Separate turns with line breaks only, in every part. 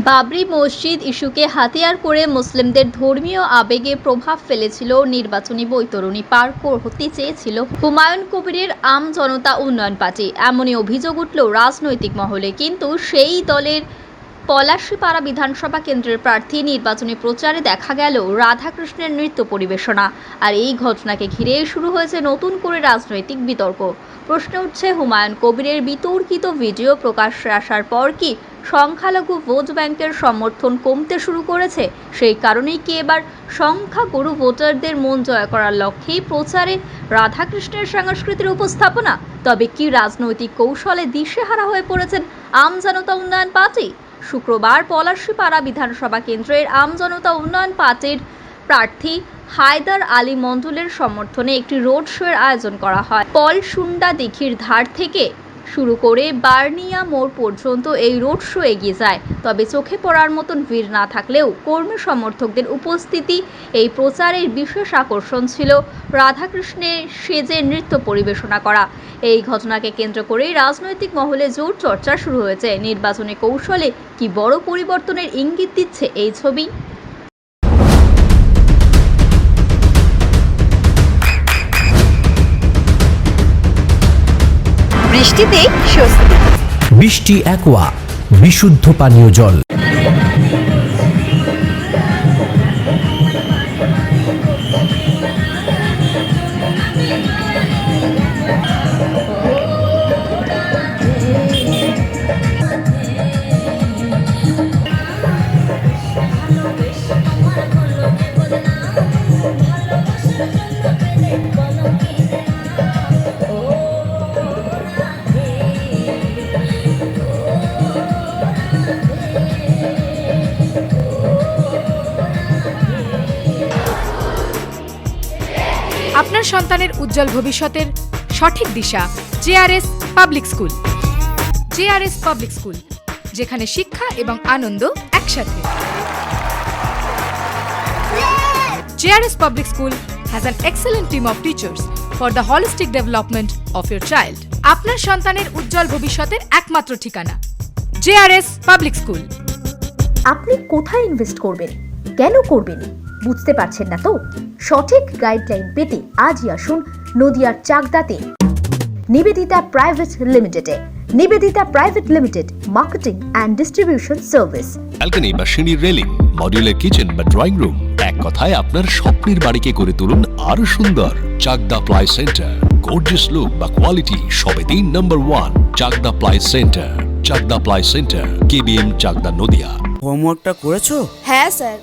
বাবরি মসজিদ ইস্যুকে হাতিয়ার করে মুসলিমদের ধর্মীয় আবেগে প্রভাব ফেলেছিল নির্বাচনী বৈতরণী পার হতে চেয়েছিল হুমায়ুন কবিরের আম জনতা উন্নয়ন পার্টি। এমনই অভিযোগ উঠল রাজনৈতিক মহলে। কিন্তু সেই দলের পলাশীপাড়া বিধানসভা কেন্দ্রের প্রার্থী নির্বাচনী প্রচারে দেখা গেল রাধাকৃষ্ণের নৃত্য পরিবেশনা। আর এই ঘটনাকে ঘিরে শুরু হয়েছে নতুন করে রাজনৈতিক বিতর্ক। প্রশ্ন উঠছে, হুমায়ুন কবিরের বিতর্কিত ভিডিও প্রকাশ্যে আসার পর কি সংখ্যালঘু ভোট ব্যাংকের সমর্থন কমতে শুরু করেছে? সেই কারণেই কি এবার সংখ্যাগুরু ভোটারদের মন জয় করার লক্ষ্যেই প্রচারে রাধাকৃষ্ণের সংস্কৃতির উপস্থাপনা? তবে কি রাজনৈতিক কৌশলে দিশেহারা হয়ে পড়েছেন আম জনতা উন্নয়ন পার্টি? শুক্রবার পলাশীপাড়া বিধানসভা কেন্দ্রের আম জনতা উন্নয়ন পার্টির প্রার্থী হায়দার আলী মণ্ডলের সমর্থনে একটি রোড শোয়ের আয়োজন করা হয়। পলসুন্ডা দিঘির ধার থেকে শুরু করে বার্নিয়া মোড় পর্যন্ত এই রোড শো এগিয়ে যায়। তবে চোখে পড়ার মতন ভিড় না থাকলেও কর্মী সমর্থকদের উপস্থিতি এই প্রচারের বিশেষ আকর্ষণ ছিল। রাধাকৃষ্ণের সেজে নৃত্য পরিবেশনা করা এই ঘটনাকে কেন্দ্র করেই রাজনৈতিক মহলে জোর চর্চা শুরু হয়েছে। নির্বাচনী কৌশলে কি বড় পরিবর্তনের ইঙ্গিত দিচ্ছে এই ছবি?
বৃষ্টিতে স্বস্তি।
বৃষ্টি অ্যাকোয়া বিশুদ্ধ পানীয় জল।
আপনার সন্তানের উজ্জ্বল ভবিষ্যতের সঠিক দিশা JRS public school. JRS public school, যেখানে শিক্ষা এবং আনন্দ একসাথে। JRS public school has an excellent team of teachers for the holistic development of your child. আপনার সন্তানের উজ্জ্বল ভবিষ্যতের একমাত্র ঠিকানা জেআরএস পাবলিক স্কুল।
আপনি কোথায় ইনভেস্ট করবেন, কেন করবেন বুঝতে পারছেন না তো? সঠিক গাইডলাইন পেতে আজই আসুন নদিয়ার চাকদাতে নিবেদিতা প্রাইভেট লিমিটেডে। Nivedita private limited, marketing and distribution service.
Balcony বা সিঁড়ির রেলিং, মডিউলার কিচেন বা ড্রয়িং রুম, এক কথায় আপনার স্বপ্নের বাড়িকে করে তুলুন আরো সুন্দর। Chakdah ply centre, gorgeous look বা কোয়ালিটি সবেতেই number 1। Chakdah ply centre, Chakdah ply centre, KBM, Chakdah, Nadia.
হোমওয়ার্কটা করেছো?
হ্যাঁ স্যার।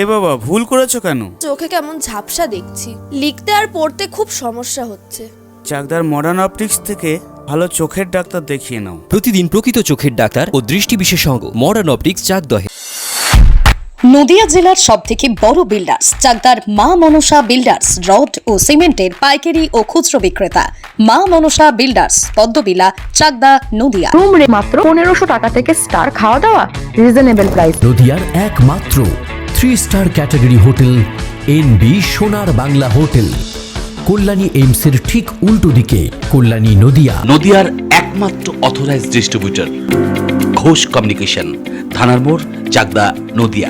এ বাবা, ভুল করেছো কেন?
চোখে কেমন ঝাপসা দেখছি, লিখতে আর পড়তে খুব সমস্যা হচ্ছে।
চাকদার মডার্ন অপটিক্স থেকে ভালো চোখের ডাক্তার দেখিয়ে নাও।
প্রতিদিন প্রকৃত চোখের ডাক্তার ও দৃষ্টি বিশেষজ্ঞ মডার্ন অপটিক্স চাকদহে।
নদিয়া জেলার সবথেকে বড় বিল্ডার্স চাকদার মা মনসা বিল্ডার্স, রড ও সিমেন্টের পাইকারি ও খুচরো বিক্রেতা। মা মনসা বিল্ডার্স, পদ্মবিলা, চাকদা, নদিয়া।
রুম রে মাত্র 1500 টাকা থেকে স্টার, খাওয়া দাওয়া রিজনেবল প্রাইস।
নদিয়ার একমাত্র 3 স্টার ক্যাটাগরি হোটেল এনবি সোনার বাংলা হোটেল, কল্যাণী এইমসের ঠিক উল্টো দিকে, কল্যাণী, নদিয়া।
নদিয়ার একমাত্র অথরাইজড ডিস্ট্রিবিউটর ঘোষ কমিউনিকেশন, থানার মোড়, চাকদা, নদিয়া।